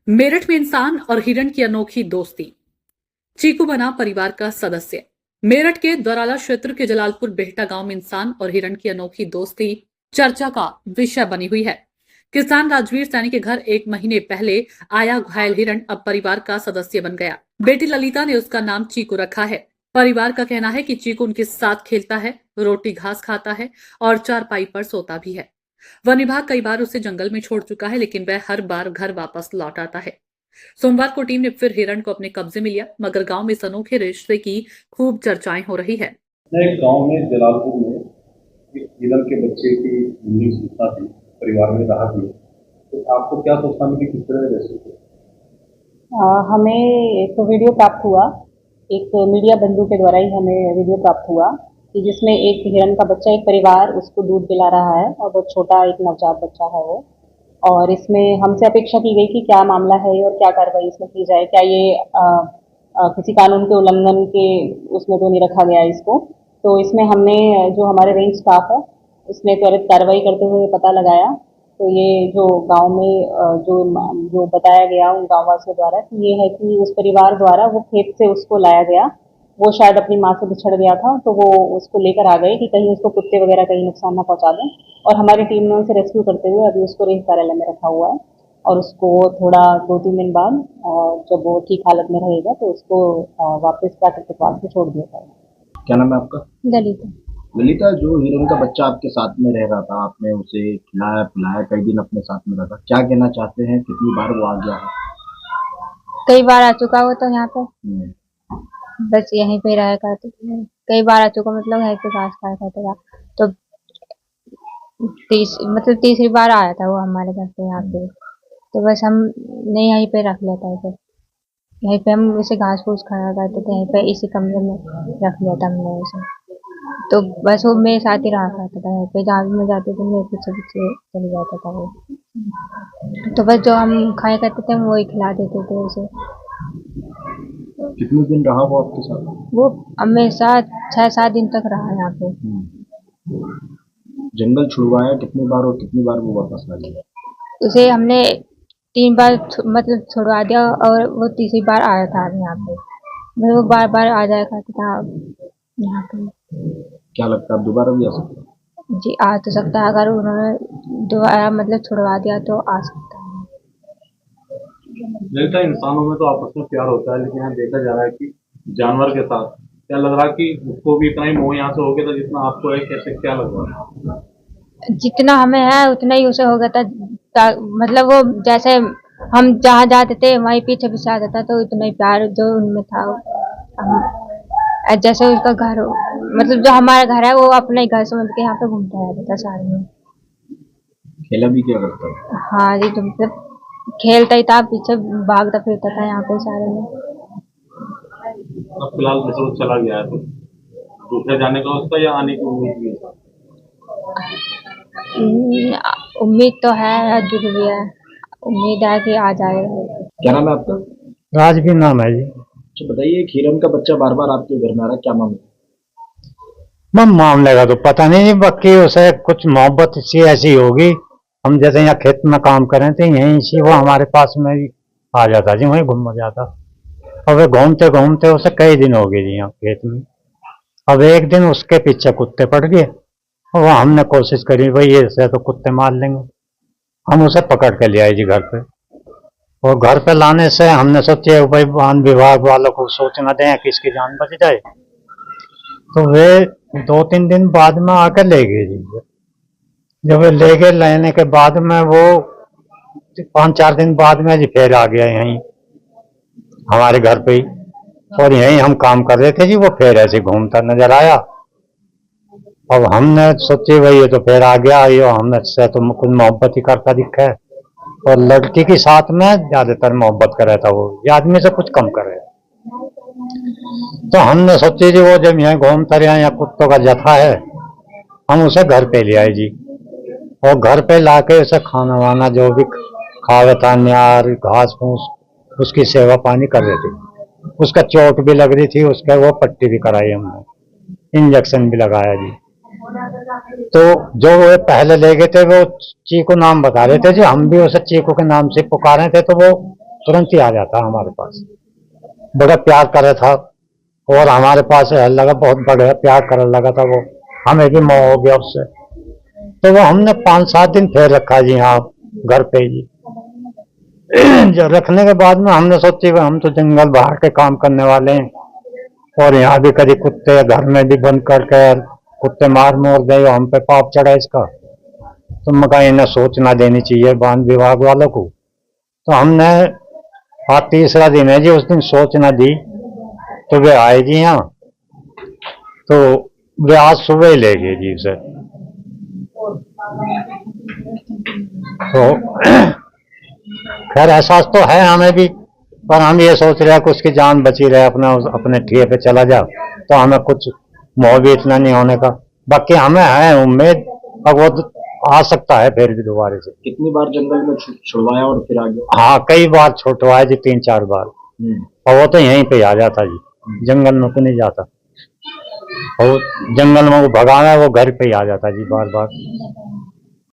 मेरठ में इंसान और हिरण की अनोखी दोस्ती। चीकू बना परिवार का सदस्य। मेरठ के द्वाराला क्षेत्र के जलालपुर बेहटा गांव में इंसान और हिरण की अनोखी दोस्ती चर्चा का विषय बनी हुई है। किसान राजवीर सैनी के घर 1 महीने पहले आया घायल हिरण अब परिवार का सदस्य बन गया। बेटी ललिता ने उसका नाम चीकू रखा है। परिवार का कहना है कि चीकू उनके साथ खेलता है, रोटी घास खाता है और चारपाई पर सोता भी है। वन विभाग कई बार उसे जंगल में छोड़ चुका है, लेकिन वह हर बार घर वापस लौट आता है। सोमवार को टीम ने फिर हिरण को अपने कब्जे में लिया, मगर गांव में इस अनोखे रिश्ते की खूब चर्चाएं हो रही है। एक गांव में जलालपुर में एक हिरण के बच्चे की मिलने की सूचना थी, परिवार में रहा भी। तो आपको क्या सोचना है कि किस तरह रेस्क्यू किया? हमें एक वीडियो प्राप्त हुआ, एक मीडिया बंधु के द्वारा ही हमें वीडियो प्राप्त हुआ कि जिसमें एक हिरण का बच्चा, एक परिवार उसको दूध पिला रहा है और बहुत छोटा एक नवजात बच्चा है वो। और इसमें हमसे अपेक्षा की गई कि क्या मामला है और क्या कार्रवाई इसमें की जाए, क्या ये किसी कानून के उल्लंघन के उसमें तो नहीं रखा गया इसको। तो इसमें हमने जो हमारे रेंज स्टाफ है उसने त्वरित कार्रवाई करते हुए पता लगाया। तो ये जो गांव में जो बताया गया उन गांववासियों द्वारा कि ये है कि उस परिवार द्वारा वो खेत से उसको लाया गया। वो शायद अपनी माँ से बिछड़ गया था, तो वो उसको लेकर आ गए कि कहीं उसको कुत्ते वगैरह कहीं नुकसान ना पहुंचा दें। और हमारी टीम ने उसे रेस्क्यू करते हुए अभी उसको रेंज कार्यालय में रखा हुआ है और उसको थोड़ा 2-3 दिन बाद जब वो ठीक हालत में रहेगा तो उसको वापस प्राकृतिक वास में छोड़ दिया जाएगा। क्या नाम है आपका? ललिता। ललिता, जो हिरण का बच्चा आपके साथ में रह रहा था, आपने उसे खिलाया पिलाया, कई दिन अपने साथ में रखा, क्या कहना चाहते हैं? कितनी बार वो आ गया है? कई बार आ चुका वो तो यहाँ पे बस यहीं पे रहा करते थे। कई बार आ चुका, मतलब है कि घास खाया करता था। तो तीसरी बार आया था वो हमारे घर पे यहाँ पे। तो बस हम ने यहीं पे रख लेता है, यहीं पे हम उसे घास फूस खाया करते थे, यहीं पे इसी कमरे में रख लिया था हमने उसे। तो बस वो मेरे साथ ही रहा करता था, यहीं पे जहाँ भी मैं जाती थी मेरे पीछे पीछे चले जाता था वो। तो बस जो हम खाया करते थे हम वही खिला देते थे उसे। कितने दिन रहा वो आपके साथ? वो हमेशा 6-7 दिन तक रहा यहाँ पे। जंगल छुड़वाया कितनी बार और कितनी बार वो वापस आ गया? उसे हमने 3 बार मतलब छुड़वा दिया और वो तीसरी बार आया था यहाँ पे। मतलब वो बार बार आ जाया करता था यहाँ पे। क्या लगता है अब दोबारा भी आ सकता है? जी आ तो सकता है, अगर उन्होंने दोबारा मतलब छुड़वा दिया तो आ सकता है। ललिता, इंसानों में तो आपस में प्यार होता है, लेकिन यहाँ देखा जा रहा है कि जानवर के साथ क्या लग रहा है कि उसको भी इतना ही मोह यहाँ से हो गया था जितना आपको है? कैसे क्या लग रहा है? जितना हमें है उतना ही उसे हो गया था। मतलब वो जैसे हम जहाँ जाते थे वहीं पीछे पीछे आ जाता, तो इतना ही प्यार जो उनमें था। जैसे उसका घर, मतलब जो हमारा घर है वो अपने घर समझ के यहाँ पे घूमता रहता था सारे में। खेला भी क्या करता है? हाँ जी, तो मतलब खेलता ही था, पीछे भागता फिरता था यहाँ पे सारे में। अब फिलहाल जैसे वो चला गया है तो दूसरे जाने का उसका या आने की उम्मीद भी है? उम्मीद तो है, अधूरी भी है। उम्मीद है कि आ जाएगा। क्या नाम है आपका? राजवीर नाम है जी। अच्छा बताइए, एक हिरण का बच्चा बार बार आपके घर में आ रहा है, क्या मामला? मैम मामले का तो पता नहीं, बाकी उसे कुछ मोहब्बत सी ऐसी होगी। हम जैसे यहाँ खेत में काम करें थे, यहीं से वो हमारे पास में ही आ जाता जी, वहीं घूम जाता। और वे घूमते घूमते उसे कई दिन हो गए जी यहाँ खेत में। अब एक दिन उसके पीछे कुत्ते पड़ गए और वो हमने कोशिश करी भाई ऐसे तो कुत्ते मार लेंगे। हम उसे पकड़ के ले आए जी घर पे। और घर पे लाने से हमने सोचे भाई वन विभाग वालों को सूचना दें कि इसकी जान बच जाए। तो वे 2-3 दिन बाद में आकर ले गए जी। जब वे ले गए, लेने के बाद में वो 5-4 दिन बाद में जी फिर आ गया यहीं हमारे घर पे ही। और यहीं हम काम कर रहे थे जी, वो फिर ऐसे घूमता नजर आया। अब हमने सोचे भाई ये तो फिर आ गया, ये हमने से तो कुछ मोहब्बत ही करता दिखा है। और लड़की के साथ में ज्यादातर मोहब्बत कर रहा था, वो ये आदमी से कुछ कम कर रहा है। तो हमने सोचे जी वो जब यहाँ घूमता रहा, यहाँ कुत्तों का जथा है, हम उसे घर पे ले आए जी। और घर पे लाके उसे खाना वाना जो भी खावे था, न्यार घास फूस उसकी सेवा पानी कर रहे थे। उसका चोट भी लग रही थी, उसका वो पट्टी भी कराई हमने, इंजेक्शन भी लगाया जी। तो जो वो पहले ले गए थे वो चीकू नाम बता रहे थे जी, हम भी उसे चीकू के नाम से पुकारे थे। तो वो तुरंत ही आ जाता हमारे पास। बड़ा प्यार करे था और हमारे पास लगा, बहुत बड़ा प्यार करने लगा था वो, हमें भी मोह हो गया उससे। तो वो हमने 5-7 दिन फिर रखा जी हाँ घर पे जी। जो रखने के बाद में हमने सोची हम तो जंगल बाहर के काम करने वाले हैं और यहाँ भी कभी कुत्ते घर में भी बंद करके कुत्ते मार मोर दे, हम पे पाप चढ़ा इसका, तो मैं कहा इन्हें सोचना देनी चाहिए वन विभाग वालों को। तो हमने आज तीसरा दिन है जी, उस दिन सूचना दी तो वे आए जी यहाँ, तो वे आज सुबह ही ले गए जी उसे। तो खैर एहसास तो है हमें भी, पर हम ये सोच रहे हैं कि उसकी जान बची रहे, अपने ठिए पे चला जा, तो हमें कुछ मोह भी इतना नहीं होने का। बाकी हमें है उम्मीद अब वो आ सकता है फिर भी दोबारा से। कितनी बार जंगल में छुड़वाया और फिर आ गया? हाँ कई बार छुटवाया जी, 3-4 बार, और वो तो यहीं पे आ जाता जी, जंगल में तो नहीं जाता। और जंगल में वो भगाना है, वो घर पे ही आ जाता जी बार बार।